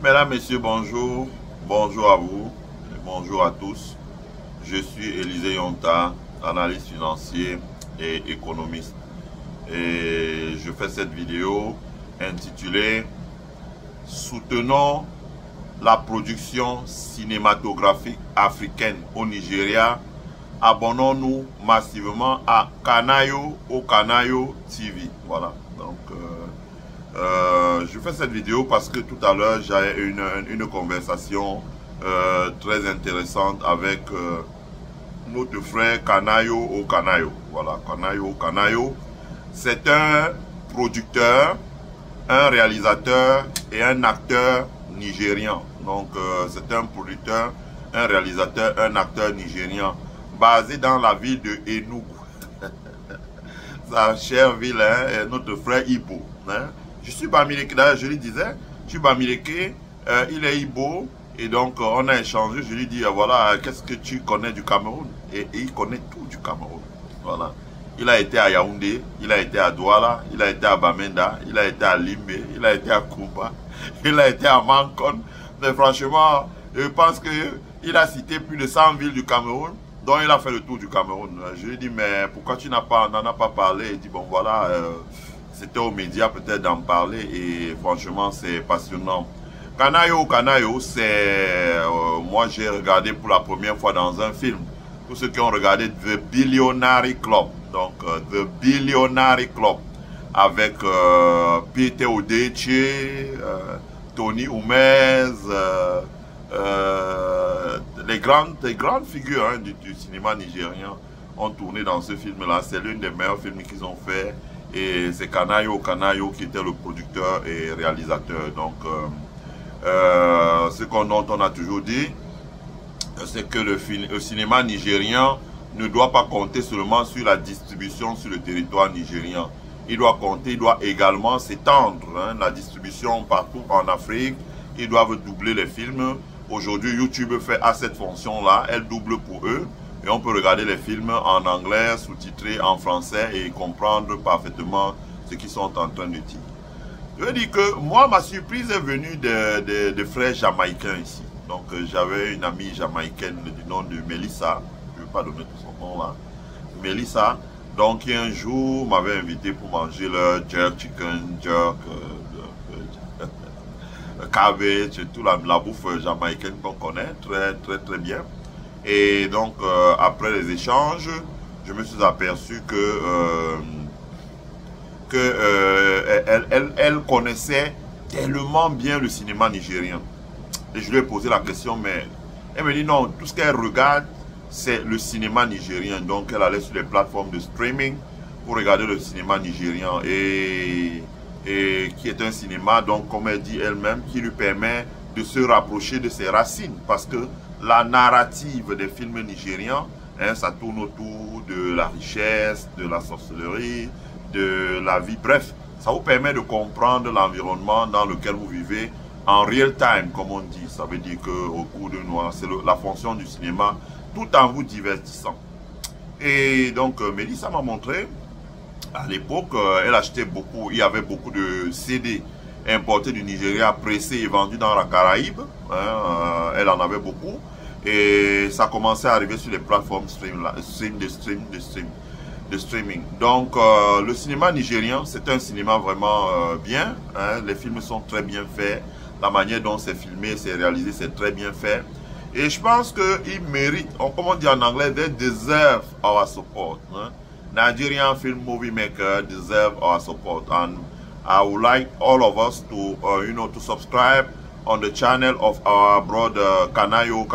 Mesdames, Messieurs, bonjour. Bonjour à vous. Et bonjour à tous. Je suis Élisée Yonta, analyste financier et économiste. Et je fais cette vidéo intitulée Soutenons la production cinématographique africaine au Nigeria. Abonnons-nous massivement à Kanayo TV. Voilà. Donc, je fais cette vidéo parce que tout à l'heure, j'avais une conversation très intéressante avec notre frère Kanayo. Voilà, Kanayo. C'est un producteur, un réalisateur et un acteur nigérian. Donc, c'est un producteur, un réalisateur, un acteur nigérian basé dans la ville de Enugu. Sa chère ville, hein, notre frère Ibo. Hein. Je suis Bamileke, d'ailleurs, je lui disais, je suis Bamileke, il est Ibo, et donc on a échangé, je lui dis, voilà, qu'est-ce que tu connais du Cameroun? Et il connaît tout du Cameroun. Voilà. Il a été à Yaoundé, il a été à Douala, il a été à Bamenda, il a été à Limbe, il a été à Kumba, il a été à Mankon. Mais franchement, je pense qu'il a cité plus de 100 villes du Cameroun. Donc il a fait le tour du Cameroun. Je lui ai dit, mais pourquoi tu n'en as pas parlé? Il dit, bon voilà, c'était aux médias peut-être d'en parler et franchement c'est passionnant. Kanayo, c'est... moi j'ai regardé pour la première fois dans un film. Tous ceux qui ont regardé The Billionary Club. Donc The Billionary Club. Avec Peter Odeche, Tony Umez, les grandes figures hein, du cinéma nigérien ont tourné dans ce film-là. C'est l'un des meilleurs films qu'ils ont fait. Et c'est Kanayo qui était le producteur et réalisateur. Donc, ce dont on a toujours dit, c'est que le cinéma nigérien ne doit pas compter seulement sur la distribution sur le territoire nigérien. Il doit compter, il doit également s'étendre. Hein, la distribution partout en Afrique. Ils doivent doubler les films. Aujourd'hui, YouTube a cette fonction-là. Elle double pour eux. Et on peut regarder les films en anglais, sous-titrés en français et comprendre parfaitement ce qu'ils sont en train de dire. Je veux dire que moi, ma surprise est venue des frères jamaïcains ici. Donc, j'avais une amie jamaïcaine du nom de Melissa. Je ne vais pas donner tout son nom là. Melissa. Donc, qui un jour m'avait invité pour manger leur jerk chicken, cabbage, toute la bouffe jamaïcaine qu'on connaît très bien. Et donc, après les échanges, je me suis aperçu elle connaissait tellement bien le cinéma nigérien. Et je lui ai posé la question, mais elle me dit non, tout ce qu'elle regarde, c'est le cinéma nigérien. Donc, elle allait sur les plateformes de streaming pour regarder le cinéma nigérien. Et qui est un cinéma, donc, comme elle dit elle-même, qui lui permet de se rapprocher de ses racines. Parce que la narrative des films nigériens, hein, ça tourne autour de la richesse, de la sorcellerie, de la vie. Bref, ça vous permet de comprendre l'environnement dans lequel vous vivez en real time, comme on dit. Ça veut dire qu'au cours de noir, c'est la fonction du cinéma, tout en vous divertissant. Et donc, Mélissa m'a montré, à l'époque, elle achetait beaucoup, il y avait beaucoup de CD importés du Nigeria, pressés et vendus dans la Caraïbe. Hein, elle en avait beaucoup. Et ça commençait à arriver sur les plateformes de streaming. Donc, le cinéma nigérien, c'est un cinéma vraiment bien. Hein, les films sont très bien faits. La manière dont c'est filmé, c'est réalisé, c'est très bien fait. Et je pense qu'ils méritent, comme on dit en anglais, they deserve our support. Hein. Nigerian film movie maker deserve our support. And I would like all of us to, to subscribe on the channel of our brother Kanayo.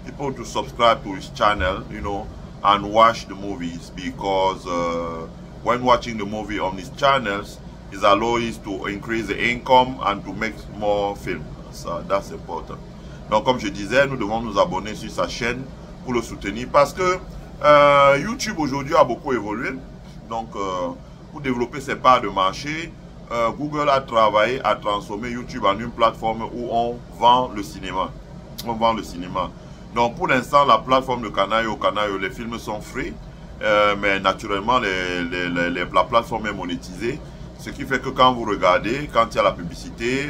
People to subscribe to his channel, and watch the movies, because when watching the movie on his channels, it allows to increase the income and to make more films. So that's important. Donc, comme je disais, nous devons nous abonner sur sa chaîne pour le soutenir, parce que YouTube aujourd'hui a beaucoup évolué. Donc, pour développer ses parts de marché, Google a travaillé à transformer YouTube en une plateforme où on vend le cinéma. Donc, pour l'instant, la plateforme de Kanayo, les films sont free. Mais naturellement, la plateforme est monétisée. Ce qui fait que quand vous regardez, quand il y a la publicité,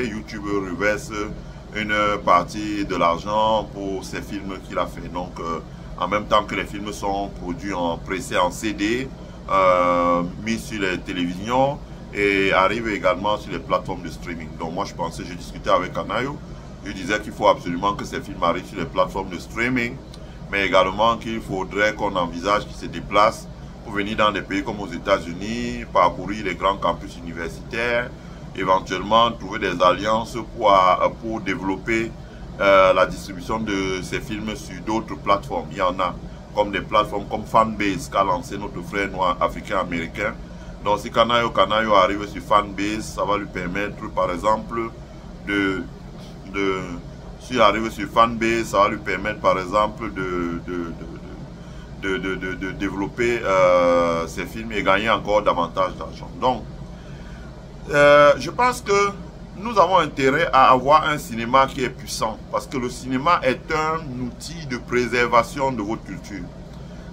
YouTube reverse une partie de l'argent pour ces films qu'il a fait. Donc, en même temps que les films sont produits pressés en CD, mis sur les télévisions et arrivent également sur les plateformes de streaming. Donc, moi, j'ai discuté avec Kanayo, je disais qu'il faut absolument que ces films arrivent sur les plateformes de streaming, mais également qu'il faudrait qu'on envisage qu'ils se déplacent pour venir dans des pays comme aux États-Unis, parcourir les grands campus universitaires, éventuellement trouver des alliances pour développer la distribution de ces films sur d'autres plateformes. Il y en a, comme des plateformes comme Fanbase qu'a lancé notre frère noir africain-américain. Donc si Kanayo arrive sur Fanbase, ça va lui permettre par exemple s'il arrive sur Fanbase, ça va lui permettre par exemple de développer ses films et gagner encore davantage d'argent. Donc, je pense que nous avons intérêt à avoir un cinéma qui est puissant, parce que le cinéma est un outil de préservation de votre culture.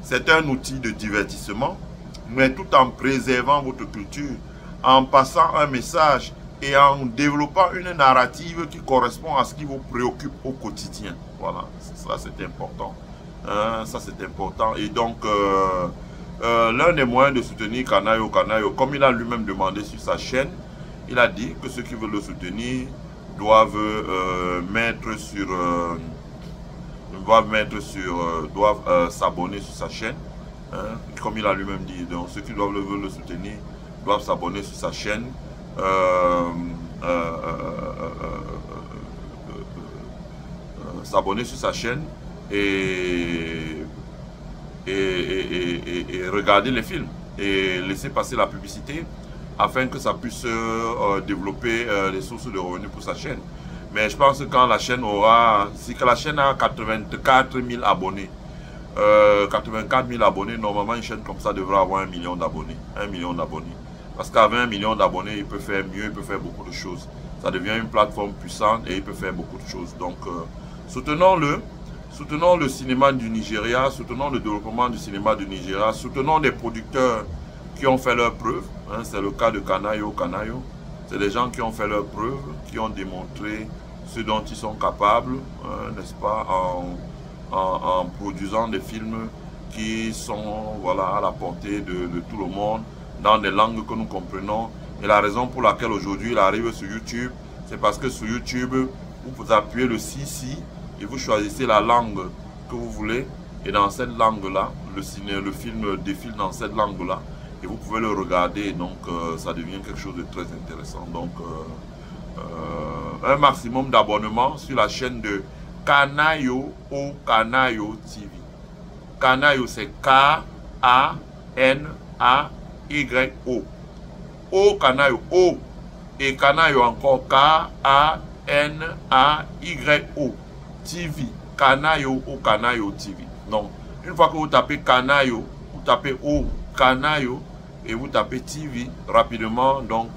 C'est un outil de divertissement, mais tout en préservant votre culture, en passant un message et en développant une narrative qui correspond à ce qui vous préoccupe au quotidien. Voilà, ça c'est important. Ça c'est important. Et donc, l'un des moyens de soutenir Kanayo, comme il a lui-même demandé sur sa chaîne, il a dit que ceux qui veulent le soutenir doivent s'abonner sur sa chaîne, comme il a lui-même dit. Donc ceux qui veulent le soutenir doivent s'abonner sur sa chaîne, et regarder les films et laisser passer la publicité afin que ça puisse développer les sources de revenus pour sa chaîne. Mais je pense que quand la chaîne aura, si que la chaîne a 84 000 abonnés, 84 000 abonnés, normalement une chaîne comme ça devrait avoir 1 million d'abonnés. 1 million d'abonnés. Parce qu'avec 1 million d'abonnés, il peut faire mieux, il peut faire beaucoup de choses. Ça devient une plateforme puissante et il peut faire beaucoup de choses. Donc, soutenons-le. Soutenons le cinéma du Nigeria, soutenons le développement du cinéma du Nigeria, soutenons les producteurs qui ont fait leurs preuves. Hein, c'est le cas de Kanayo. C'est des gens qui ont fait leurs preuves, qui ont démontré ce dont ils sont capables, n'est-ce pas, en produisant des films qui sont voilà, à la portée de tout le monde, dans des langues que nous comprenons. Et la raison pour laquelle aujourd'hui il arrive sur YouTube, c'est parce que sur YouTube, vous appuyez le CC et vous choisissez la langue que vous voulez. Et dans cette langue-là, le film défile dans cette langue-là. Et vous pouvez le regarder. Donc, ça devient quelque chose de très intéressant. Donc, un maximum d'abonnements sur la chaîne de Kanayo TV. Kanayo, c'est K-A-N-A-Y-O. Kanayo, O. Et Kanayo encore, K-A-N-A-Y-O. TV. Kanayo TV. Donc, une fois que vous tapez Kanayo, vous tapez O, Kanayo, et vous tapez TV rapidement, donc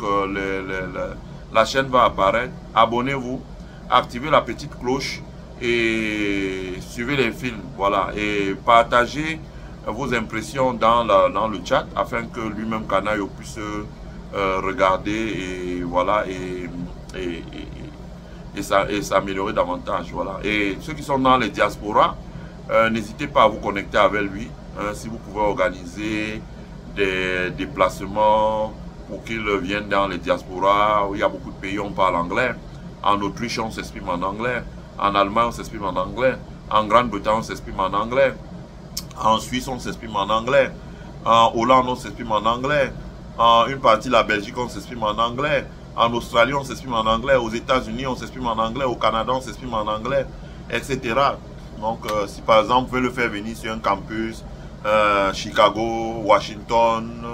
la chaîne va apparaître. Abonnez-vous, activez la petite cloche et suivez les films. Voilà, et partagez vos impressions dans le chat afin que lui-même Kanayo puisse regarder et voilà et s'améliorer davantage. Voilà. Et ceux qui sont dans les diasporas, n'hésitez pas à vous connecter avec lui. Si vous pouvez organiser des déplacements pour qu'ils viennent dans les diasporas, où il y a beaucoup de pays où on parle anglais. En Autriche, on s'exprime en anglais. En Allemagne, on s'exprime en anglais. En Grande-Bretagne, on s'exprime en anglais. En Suisse, on s'exprime en anglais. En Hollande, on s'exprime en anglais. En une partie de la Belgique, on s'exprime en anglais. En Australie, on s'exprime en anglais. Aux États-Unis, on s'exprime en anglais. Au Canada, on s'exprime en anglais, etc. Donc, si par exemple, vous pouvez le faire venir sur un campus, Chicago, Washington,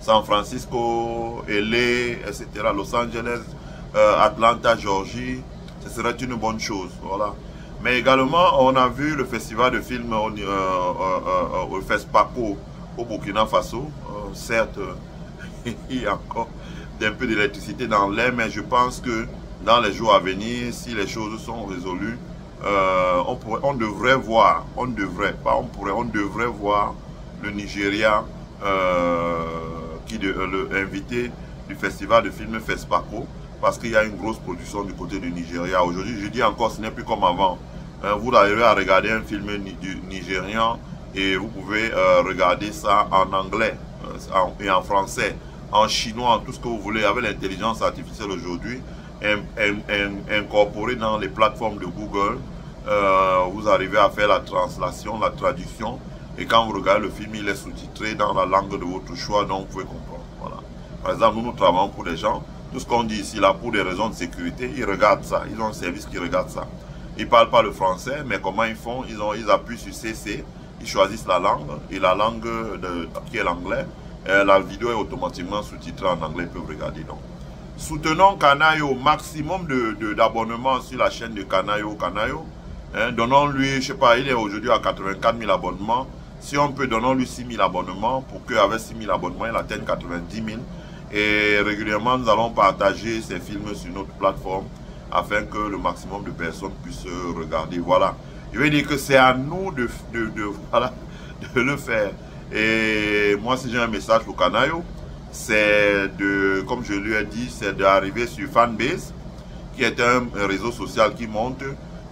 San Francisco, LA, etc., Los Angeles, Atlanta, Georgie, ce serait une bonne chose. Voilà. Mais également, on a vu le festival de films au FESPACO au Burkina Faso. Certes, il y a encore un peu d'électricité dans l'air, mais je pense que dans les jours à venir, si les choses sont résolues, on devrait voir le Nigeria invité du festival de films FESPACO, parce qu'il y a une grosse production du côté du Nigeria. Aujourd'hui, je dis encore, ce n'est plus comme avant. Vous arrivez à regarder un film nigérian et vous pouvez regarder ça en anglais et en français, en chinois, en tout ce que vous voulez, avec l'intelligence artificielle aujourd'hui, incorporée dans les plateformes de Google. Vous arrivez à faire la translation, la traduction, et quand vous regardez le film, il est sous-titré dans la langue de votre choix, donc vous pouvez comprendre. Voilà. Par exemple, nous travaillons pour des gens, tout ce qu'on dit ici, là, pour des raisons de sécurité, ils regardent ça, ils ont un service qui regarde ça. Ils ne parlent pas le français, mais comment ils font? Ils appuient sur CC, ils choisissent la langue, et la langue qui est l'anglais, la vidéo est automatiquement sous-titrée en anglais, ils peuvent regarder. Donc, soutenons Kanayo, maximum d'abonnements sur la chaîne de Kanayo. Hein, donnons-lui, je ne sais pas, il est aujourd'hui à 84 000 abonnements. Si on peut, donnons-lui 6 000 abonnements pour qu'avec 6 000 abonnements, il atteigne 90 000. Et régulièrement, nous allons partager ces films sur notre plateforme afin que le maximum de personnes puissent regarder. Voilà. Je veux dire que c'est à nous voilà, de le faire. Et moi, si j'ai un message pour Kanayo, c'est de, comme je lui ai dit, c'est d'arriver sur Fanbase, qui est un réseau social qui monte.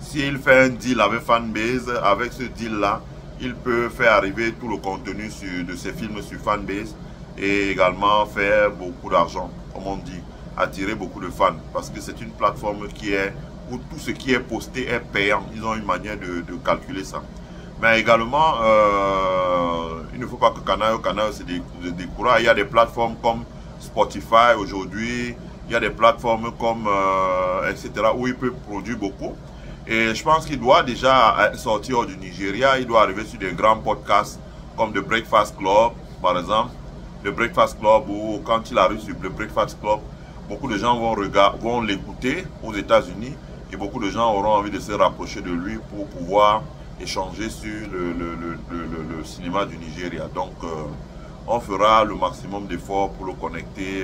S'il fait un deal avec Fanbase, avec ce deal-là, il peut faire arriver tout le contenu de ses films sur Fanbase et également faire beaucoup d'argent, comme on dit, attirer beaucoup de fans. Parce que c'est une plateforme où tout ce qui est posté est payant. Ils ont une manière de calculer ça. Mais également, il ne faut pas que Kanayo se décourage. Il y a des plateformes comme Spotify aujourd'hui, il y a des plateformes comme etc. où il peut produire beaucoup. Et je pense qu'il doit déjà sortir du Nigeria. Il doit arriver sur des grands podcasts comme The Breakfast Club, par exemple. The Breakfast Club, où quand il arrive sur The Breakfast Club, beaucoup de gens vont l'écouter aux États-Unis et beaucoup de gens auront envie de se rapprocher de lui pour pouvoir échanger sur le cinéma du Nigeria. Donc, on fera le maximum d'efforts pour le connecter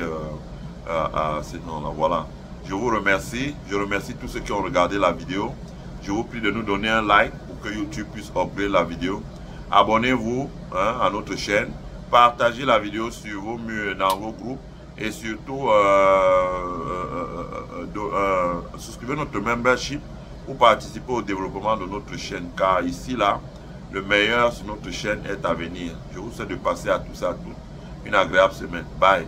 à ces noms-là. Voilà. Je vous remercie. Je remercie tous ceux qui ont regardé la vidéo. Je vous prie de nous donner un like pour que YouTube puisse upgrade la vidéo. Abonnez-vous à notre chaîne. Partagez la vidéo sur vos murs, dans vos groupes. Et surtout, souscrivez notre membership pour participer au développement de notre chaîne. Car ici, là, le meilleur sur notre chaîne est à venir. Je vous souhaite de passer à tous et à toutes une agréable semaine. Bye.